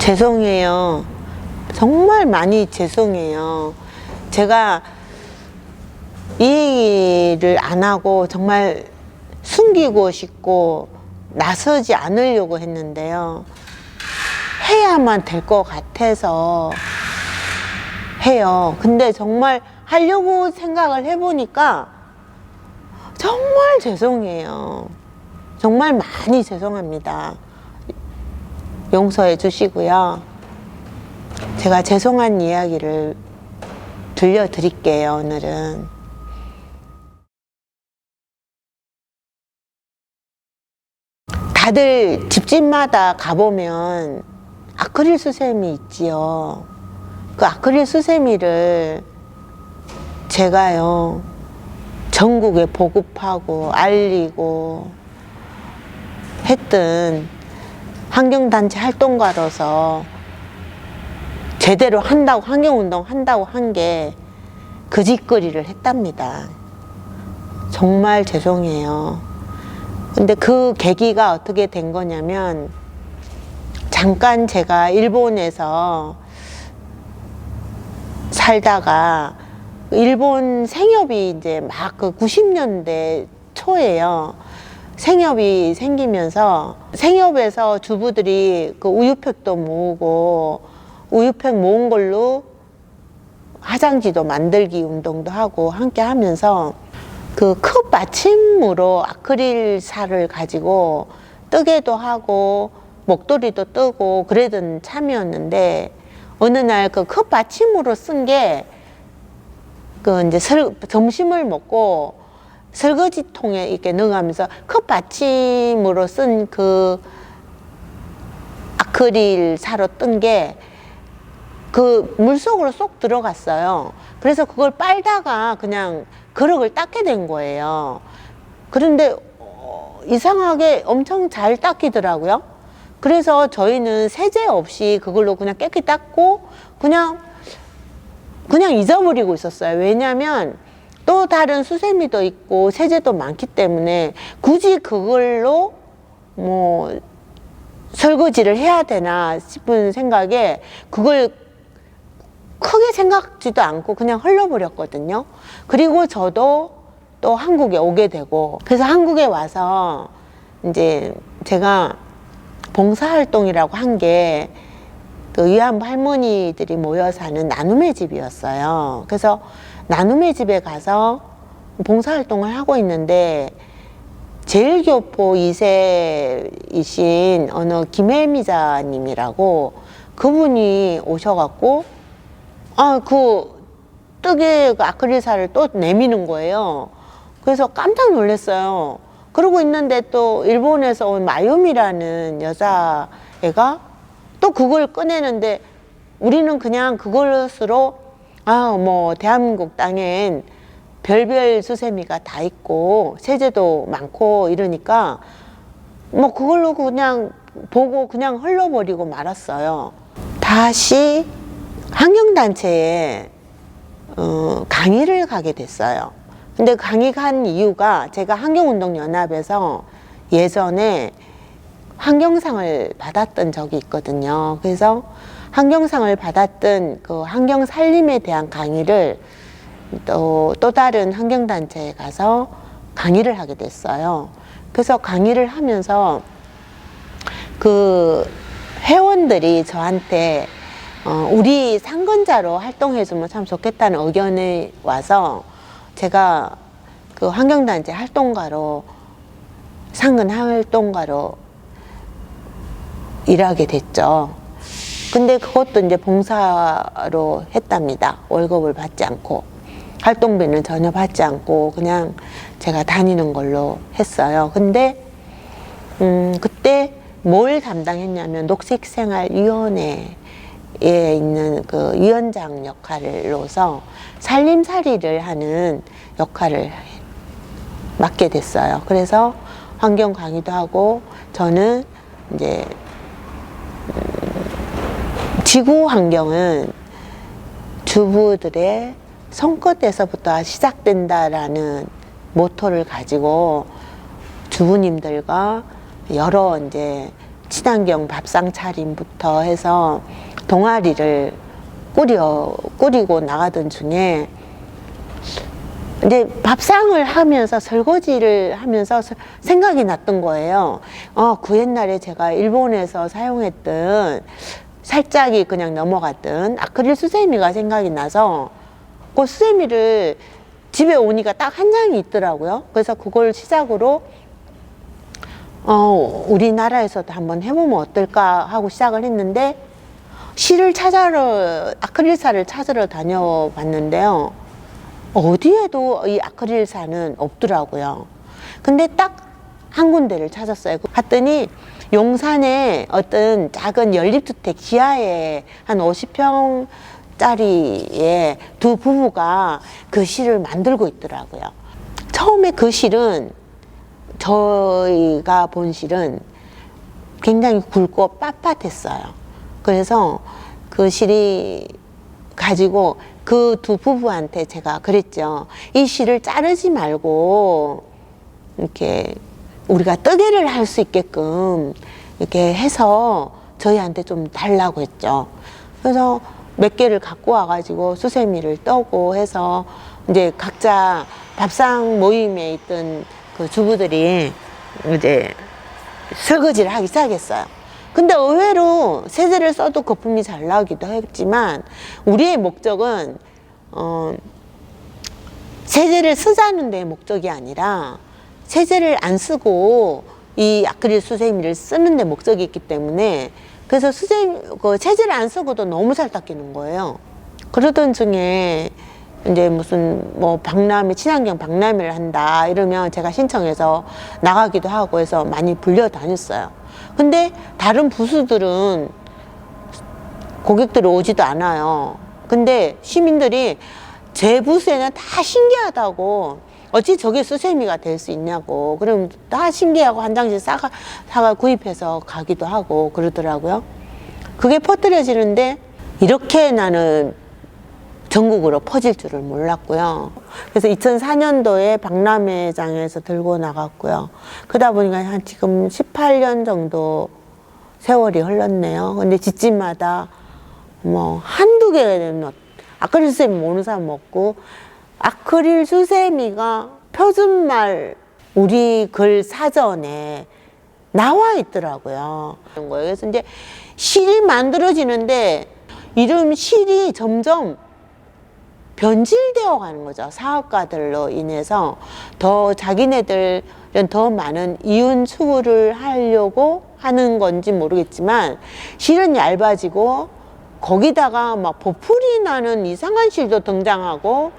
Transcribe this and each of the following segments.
죄송해요. 정말 많이 죄송해요. 제가 이 일을 안 하고 정말 숨기고 싶고 나서지 않으려고 했는데요. 해야만 될 것 같아서 해요. 근데 정말 하려고 생각을 해보니까 정말 죄송해요. 정말 많이 죄송합니다. 용서해 주시고요. 제가 죄송한 이야기를 들려드릴게요, 오늘은. 다들 집집마다 가보면 아크릴 수세미 있지요. 그 아크릴 수세미를 제가요, 전국에 보급하고 알리고 했던 환경단체 활동가로서 제대로 한다고, 환경운동 한다고 한 게 그 짓거리를 했답니다. 정말 죄송해요. 근데 그 계기가 어떻게 된 거냐면, 잠깐 제가 일본에서 살다가 일본 생협이 이제 막 그 90년대 초에요. 생협이 생기면서 생협에서 주부들이 그 우유팩도 모으고 우유팩 모은 걸로 화장지도 만들기 운동도 하고 함께 하면서 그 컵 받침으로 아크릴살을 가지고 뜨개도 하고 목도리도 뜨고 그러던 참이었는데, 어느 날 그 컵 받침으로 쓴 게 그 이제 점심을 먹고 설거지통에 이렇게 넣어가면서 컵 받침으로 쓴 그 아크릴사로 뜬 게 그 물속으로 쏙 들어갔어요. 그래서 그걸 빨다가 그냥 그릇을 닦게 된 거예요. 그런데 이상하게 엄청 잘 닦이더라고요. 그래서 저희는 세제 없이 그걸로 그냥 깨끗이 닦고 그냥 잊어버리고 있었어요. 왜냐면 또 다른 수세미도 있고 세제도 많기 때문에 굳이 그걸로 뭐 설거지를 해야 되나 싶은 생각에 그걸 크게 생각지도 않고 그냥 흘려버렸거든요. 그리고 저도 또 한국에 오게 되고, 그래서 한국에 와서 이제 제가 봉사활동이라고 한 게 그 위안부 할머니들이 모여 사는 나눔의 집이었어요. 그래서 나눔의 집에 가서 봉사활동을 하고 있는데, 제일교포 2세이신 어느 김혜미자님이라고 그분이 오셔갖고 그 뜨개 그 아크릴살을 또 내미는 거예요. 그래서 깜짝 놀랐어요. 그러고 있는데 또 일본에서 온 마요미라는 여자애가 또 그걸 꺼내는데, 우리는 그냥 그것으로 뭐 대한민국 땅엔 별별 수세미가 다 있고 세제도 많고 이러니까 뭐 그걸로 그냥 보고 그냥 흘려버리고 말았어요. 다시 환경단체에 강의를 가게 됐어요. 근데 강의 간 이유가, 제가 환경운동연합에서 예전에 환경상을 받았던 적이 있거든요. 그래서 환경상을 받았던 그 환경살림에 대한 강의를 또 다른 환경단체에 가서 강의를 하게 됐어요. 그래서 강의를 하면서 그 회원들이 저한테 우리 상근자로 활동해주면 참 좋겠다는 의견이 와서 제가 그 환경단체 활동가로, 상근 활동가로 일하게 됐죠. 근데 그것도 이제 봉사로 했답니다. 월급을 받지 않고, 활동비는 전혀 받지 않고 그냥 제가 다니는 걸로 했어요. 근데 그때 뭘 담당했냐면 녹색생활위원회에 있는 그 위원장 역할로서 살림살이를 하는 역할을 맡게 됐어요. 그래서 환경 강의도 하고, 저는 이제 지구 환경은 주부들의 손끝에서부터 시작된다라는 모토를 가지고 주부님들과 여러 이제 친환경 밥상 차림부터 해서 동아리를 꾸리고 나가던 중에 이제 밥상을 하면서 설거지를 하면서 생각이 났던 거예요. 그 옛날에 제가 일본에서 사용했던 살짝이 그냥 넘어갔던 아크릴 수세미가 생각이 나서 그 수세미를 집에 오니까 딱 한 장이 있더라고요. 그래서 그걸 시작으로 우리나라에서도 한번 해보면 어떨까 하고 시작을 했는데 아크릴사를 찾으러 다녀봤는데요. 어디에도 이 아크릴사는 없더라고요. 근데 딱 한 군데를 찾았어요. 갔더니 용산에 어떤 작은 연립주택 지하에 한 50평짜리에 두 부부가 그 실을 만들고 있더라고요. 처음에 그 실은 저희가 본 실은 굉장히 굵고 빳빳했어요. 그래서 그 실이 가지고 그 두 부부한테 제가 그랬죠. 이 실을 자르지 말고 이렇게 우리가 뜨개를 할 수 있게끔 이렇게 해서 저희한테 좀 달라고 했죠. 그래서 몇 개를 갖고 와가지고 수세미를 떠고 해서 이제 각자 밥상 모임에 있던 그 주부들이 이제 설거지를 하기 시작했어요. 근데 의외로 세제를 써도 거품이 잘 나오기도 했지만 우리의 목적은 세제를 쓰자는 데 목적이 아니라 세제를 안 쓰고 이 아크릴 수세미를 쓰는 데 목적이 있기 때문에 그래서 세제를 안 쓰고도 너무 잘 닦이는 거예요. 그러던 중에 이제 무슨 친환경 박람회를 한다 이러면 제가 신청해서 나가기도 하고 해서 많이 불려 다녔어요. 근데 다른 부수들은 고객들이 오지도 않아요. 근데 시민들이 제 부스에는 다 신기하다고 어찌 저게 수세미가 될 수 있냐고 그럼 다 신기하고 한 장씩 사가 구입해서 가기도 하고 그러더라고요. 그게 퍼뜨려지는데 이렇게 나는 전국으로 퍼질 줄을 몰랐고요. 그래서 2004년도에 박람회장에서 들고 나갔고요. 그러다 보니까 한 지금 18년 정도 세월이 흘렀네요. 근데 집집마다 한두 개는 아크릴 수세미 모르는 사람 없고 아크릴 수세미가 표준말 우리 글 사전에 나와 있더라고요. 그래서 이제 실이 만들어지는데 이름 실이 점점 변질되어 가는 거죠. 사업가들로 인해서 더 자기네들은 더 많은 이윤 추구를 하려고 하는 건지 모르겠지만 실은 얇아지고 거기다가 막 보풀이 나는 이상한 실도 등장하고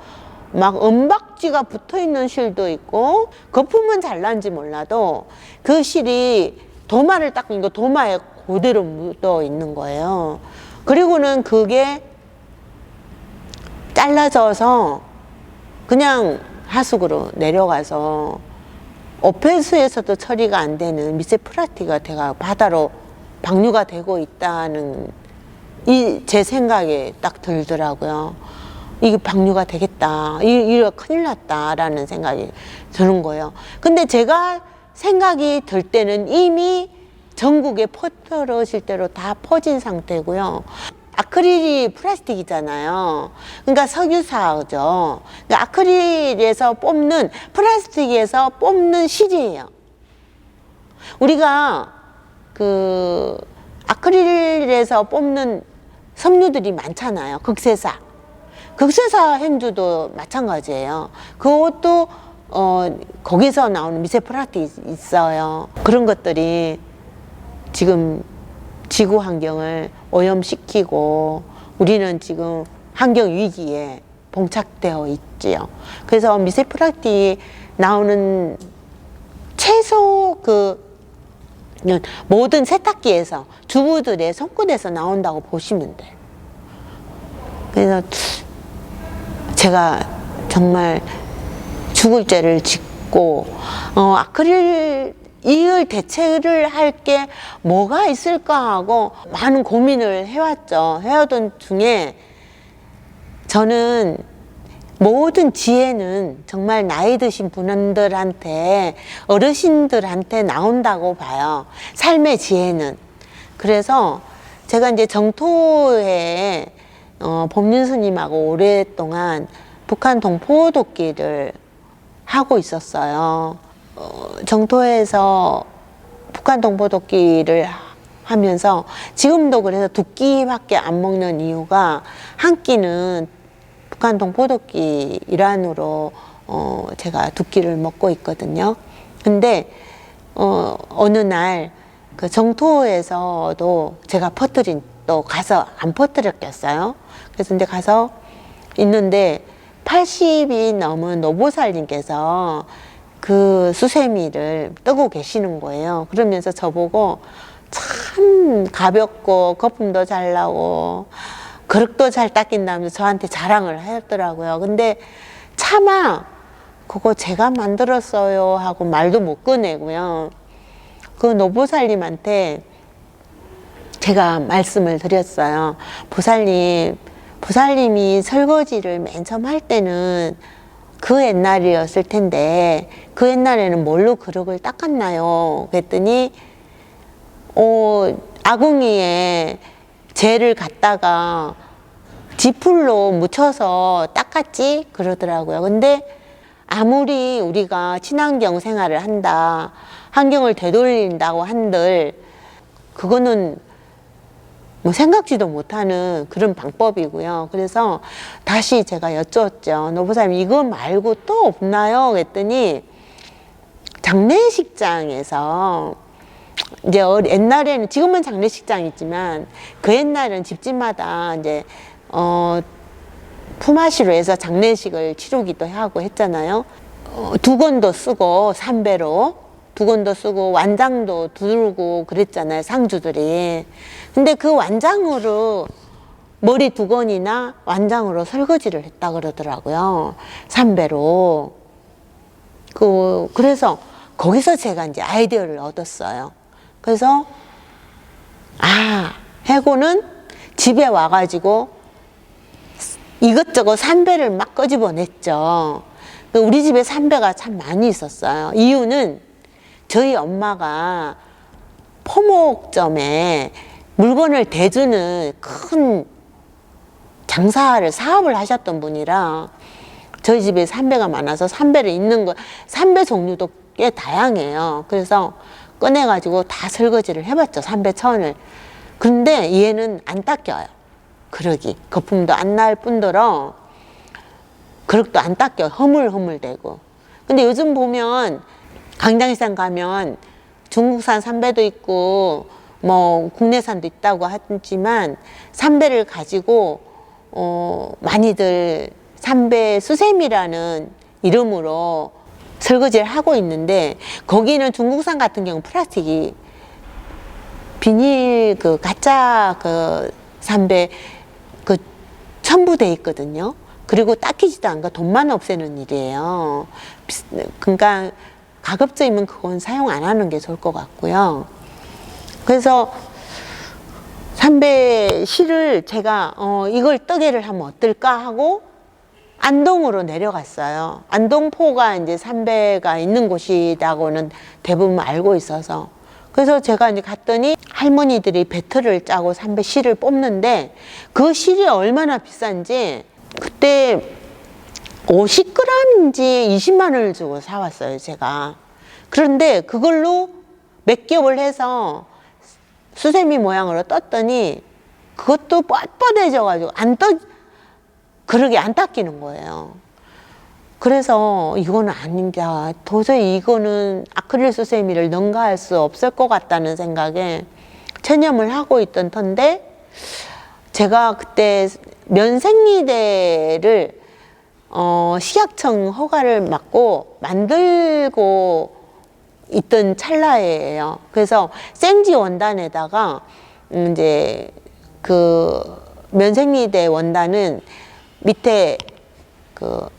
막 은박지가 붙어있는 실도 있고 거품은 잘 난지 몰라도 그 실이 도마를 닦으니까 도마에 그대로 묻어 있는 거예요. 그리고는 그게 잘라져서 그냥 하수구로 내려가서 오폐수에서도 처리가 안 되는 미세 플라스틱이 돼가 바다로 방류가 되고 있다는 제 생각에 딱 들더라고요. 이게 방류가 되겠다. 이거 큰일 났다라는 생각이 드는 거예요. 근데 제가 생각이 들 때는 이미 전국에 퍼뜨려질 대로 다 퍼진 상태고요. 아크릴이 플라스틱이잖아요. 그러니까 석유사죠. 그러니까 아크릴에서 뽑는, 플라스틱에서 뽑는 실이에요. 우리가 그 아크릴에서 뽑는 섬유들이 많잖아요. 극세사. 극세사 행주도 마찬가지예요. 그것도 거기서 나오는 미세 플라스틱이 있어요. 그런 것들이 지금 지구 환경을 오염시키고 우리는 지금 환경 위기에 봉착되어 있지요. 그래서 미세 플라스틱이 나오는 최소 모든 세탁기에서 주부들의 손끝에서 나온다고 보시면 돼요. 그래서 제가 정말 죽을 죄를 짓고 아크릴 이을 대체를 할 게 뭐가 있을까 하고 많은 고민을 해왔죠. 해오던 중에 저는 모든 지혜는 정말 나이 드신 분들한테, 어르신들한테 나온다고 봐요. 삶의 지혜는. 그래서 제가 이제 정토에 법륜 스님하고 오랫동안 북한 동포도끼를 하고 있었어요. 정토에서 북한 동포도끼를 하면서 지금도 그래서 두 끼밖에 안 먹는 이유가 한 끼는 북한 동포도끼 일환으로 제가 두 끼를 먹고 있거든요. 근데 어느 날 그 정토에서도 제가 또 가서 안 퍼뜨렸겠어요. 그래서 이제 가서 있는데 80이 넘은 노보살님께서 그 수세미를 뜨고 계시는 거예요. 그러면서 저보고 참 가볍고 거품도 잘 나고 그릇도 잘 닦인다면서 저한테 자랑을 하셨더라고요. 근데 차마 그거 제가 만들었어요 하고 말도 못 꺼내고요. 그 노보살님한테 제가 말씀을 드렸어요. 보살님이 설거지를 맨 처음 할 때는 그 옛날이었을 텐데 그 옛날에는 뭘로 그릇을 닦았나요? 그랬더니 아궁이에 재를 갖다가 지풀로 묻혀서 닦았지 그러더라고요. 근데 아무리 우리가 친환경 생활을 한다, 환경을 되돌린다고 한들 그거는 뭐 생각지도 못하는 그런 방법이고요. 그래서 다시 제가 여쭈었죠. 노보살님 이거 말고 또 없나요? 그랬더니 장례식장에서 이제 옛날에는 지금은 장례식장이지만 그 옛날에는 집집마다 이제 품앗이로 해서 장례식을 치르기도 하고 했잖아요. 두건도 쓰고 삼배로 두건도 쓰고 완장도 두르고 그랬잖아요, 상주들이. 근데 그 완장으로 머리 두건이나 완장으로 설거지를 했다 그러더라고요, 삼배로. 그래서 거기서 제가 이제 아이디어를 얻었어요. 그래서 해고는 집에 와가지고 이것저것 삼배를 막 끄집어냈죠. 우리 집에 삼배가 참 많이 있었어요. 이유는 저희 엄마가 포목점에 물건을 대주는 큰 사업을 하셨던 분이라 저희 집에 삼배가 많아서 삼배를 있는 거, 삼배 종류도 꽤 다양해요. 그래서 꺼내가지고 다 설거지를 해봤죠, 삼배천을. 근데 얘는 안 닦여요, 그릇이. 거품도 안 날 뿐더러 그릇도 안 닦여요, 허물허물되고. 근데 요즘 보면 강장시장 가면 중국산 삼배도 있고 뭐 국내산도 있다고 하지만 삼배를 가지고 많이들 삼배 수세미라는 이름으로 설거지를 하고 있는데 거기는 중국산 같은 경우 플라스틱이 비닐 가짜 삼배 첨부돼 있거든요. 그리고 닦이지도 않고 돈만 없애는 일이에요. 그러니까 가급적이면 그건 사용 안 하는 게 좋을 것 같고요. 그래서 삼배 실을 제가 이걸 뜨개를 하면 어떨까 하고 안동으로 내려갔어요. 안동포가 이제 삼배가 있는 곳이라고는 대부분 알고 있어서. 그래서 제가 이제 갔더니 할머니들이 배틀을 짜고 삼배 실을 뽑는데 그 실이 얼마나 비싼지 그때 50g인지 20만 원을 주고 사왔어요, 제가. 그런데 그걸로 몇 겹을 해서 수세미 모양으로 떴더니 그것도 뻣뻣해져가지고 그러게 안 닦이는 거예요. 그래서 이거는 아닌가, 도저히 이거는 아크릴 수세미를 능가할 수 없을 것 같다는 생각에 체념을 하고 있던 터인데 제가 그때 면생리대를 식약청 허가를 받고 만들고 있던 찰나예요. 그래서 생지 원단에다가 이제 그 면생리대 원단은 밑에 그러니까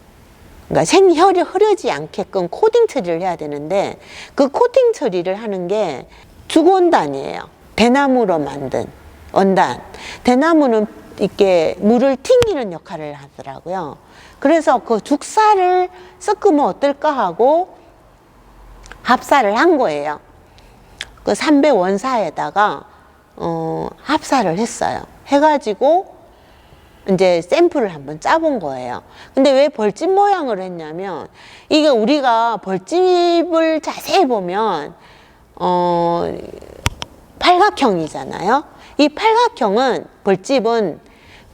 생혈이 흐르지 않게끔 코팅 처리를 해야 되는데 그 코팅 처리를 하는 게 죽원단이에요. 대나무로 만든 원단. 대나무는 이렇게 물을 튕기는 역할을 하더라고요. 그래서 그 죽사를 섞으면 어떨까 하고 합사를 한 거예요. 그 삼배 원사에다가 합사를 했어요. 해가지고 이제 샘플을 한번 짜본 거예요. 근데 왜 벌집 모양으로 했냐면, 이게 우리가 벌집을 자세히 보면 팔각형이잖아요. 이 팔각형은, 벌집은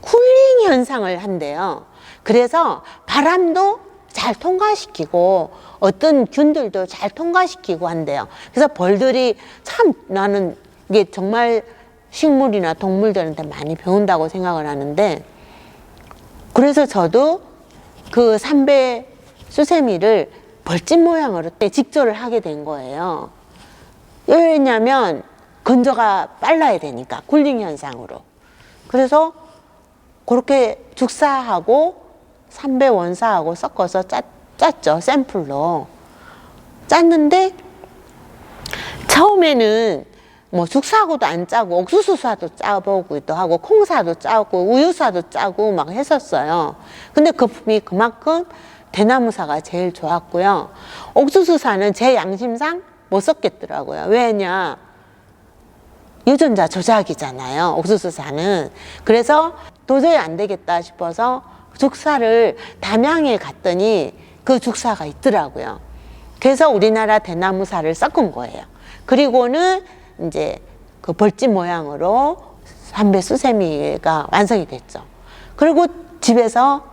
쿨링 현상을 한대요. 그래서 바람도 잘 통과시키고 어떤 균들도 잘 통과시키고 한대요. 그래서 벌들이 참, 나는 이게 정말 식물이나 동물들한테 많이 배운다고 생각을 하는데, 그래서 저도 그 삼배 수세미를 벌집 모양으로 직조를 하게 된 거예요. 왜냐면 건조가 빨라야 되니까, 쿨링 현상으로. 그래서 그렇게 죽사하고 삼배 원사하고 섞어서 짰죠. 샘플로 짰는데, 처음에는 뭐 죽사하고도 안 짜고 옥수수사도 짜보기도 하고 콩사도 짜고 우유사도 짜고 막 했었어요. 근데 거품이 그만큼 대나무사가 제일 좋았고요. 옥수수사는 제 양심상 못 섞겠더라고요. 왜냐, 유전자 조작이잖아요, 옥수수사는. 그래서 도저히 안 되겠다 싶어서 죽사를 담양에 갔더니 그 죽사가 있더라고요. 그래서 우리나라 대나무사를 섞은 거예요. 그리고는 이제 그 벌집 모양으로 삼배 수세미가 완성이 됐죠. 그리고 집에서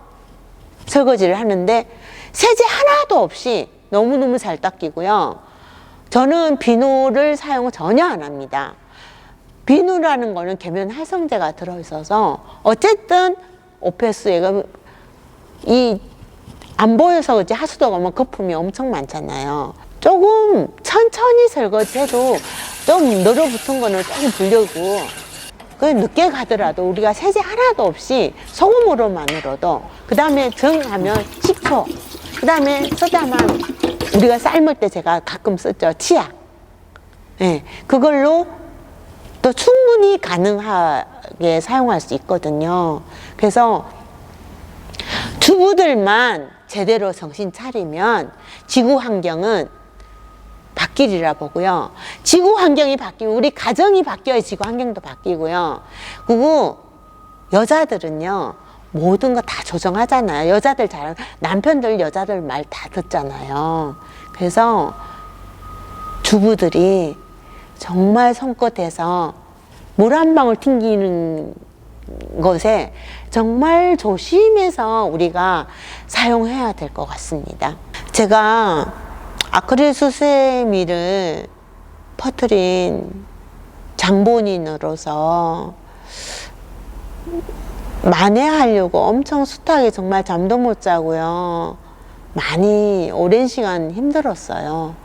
설거지를 하는데 세제 하나도 없이 너무너무 잘 닦이고요. 저는 비누를 사용 전혀 안 합니다. 비누라는 거는 계면 활성제가 들어있어서 어쨌든 오페스에 안 보여서 그렇지 하수도가 뭐 거품이 엄청 많잖아요. 조금 천천히 설거지해도 좀 늘어붙은 거는 조금 불려고, 그 늦게 가더라도 우리가 세제 하나도 없이 소금으로만으로도, 그 다음에 정하면 식초, 그 다음에 쓰다만 우리가 삶을 때 제가 가끔 쓰죠, 치약. 네, 그걸로 또 충분히 가능하게 사용할 수 있거든요. 그래서 주부들만 제대로 정신 차리면 지구 환경은 바뀌리라 보고요. 지구 환경이 바뀌면 우리 가정이 바뀌어야 지구 환경도 바뀌고요. 그리고 여자들은요, 모든 거 다 조정하잖아요. 여자들 남편들 여자들 말 다 듣잖아요. 그래서 주부들이 정말 손끝에서 물 한 방울 튕기는 것에 정말 조심해서 우리가 사용해야 될 것 같습니다. 제가 아크릴 수세미를 퍼뜨린 장본인으로서 만회하려고 엄청 숱하게 정말 잠도 못 자고요. 많이 오랜 시간 힘들었어요.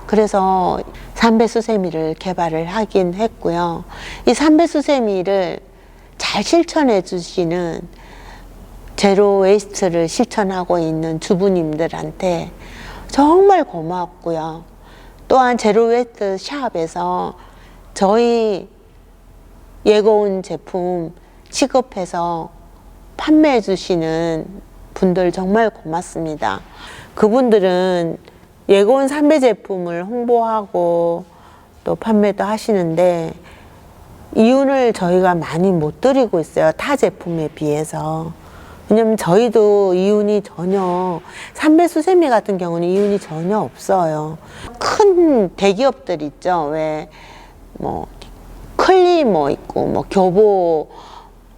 그래서 삼배 수세미를 개발을 하긴 했고요. 이 삼배 수세미를 잘 실천해 주시는 제로 웨이스트를 실천하고 있는 주부님들한테 정말 고맙고요. 또한 제로 웨이스트 샵에서 저희 예고온 제품 취급해서 판매해 주시는 분들 정말 고맙습니다. 그분들은 예고온 삼배 제품을 홍보하고 또 판매도 하시는데 이윤을 저희가 많이 못 드리고 있어요, 타 제품에 비해서. 왜냐면 저희도 이윤이 전혀, 삼배 수세미 같은 경우는 이윤이 전혀 없어요. 큰 대기업들 있죠. 왜 뭐 클리모 있고 뭐 교보,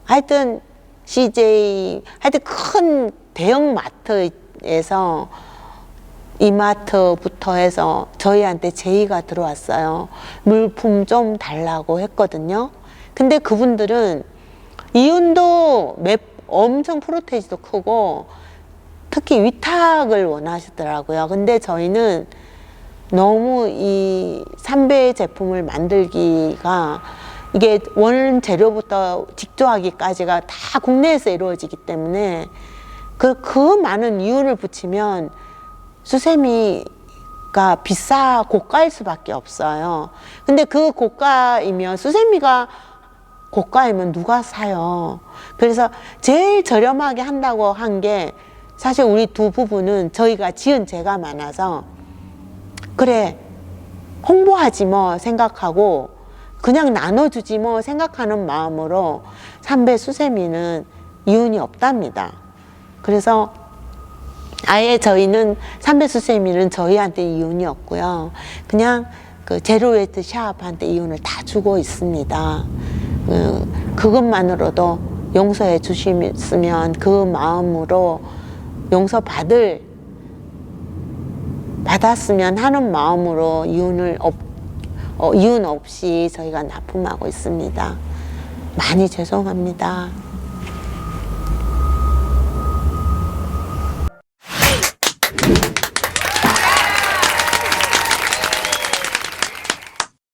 하여튼 CJ, 하여튼 큰 대형 마트에서 이마트부터 해서 저희한테 제의가 들어왔어요. 물품 좀 달라고 했거든요. 근데 그분들은 이윤도 엄청 프로테이지도 크고 특히 위탁을 원하시더라고요. 근데 저희는 너무 이 삼배 제품을 만들기가, 이게 원재료부터 직조하기까지가 다 국내에서 이루어지기 때문에 그 많은 이윤을 붙이면 수세미가 고가일 수밖에 없어요. 근데 그 고가이면, 수세미가 고가이면 누가 사요? 그래서 제일 저렴하게 한다고 한 게 사실 우리 두 부부는 저희가 지은 죄가 많아서 그래 홍보하지 뭐 생각하고 그냥 나눠주지 뭐 생각하는 마음으로 삼배 수세미는 이윤이 없답니다. 그래서 아예 저희는 삼배 수세미는 저희한테 이윤이 없고요. 그냥 그 제로웨이트 샵한테 이윤을 다 주고 있습니다. 그것만으로도 용서해 주시면 그 마음으로 용서 받았으면 하는 마음으로 이윤 없이 저희가 납품하고 있습니다. 많이 죄송합니다.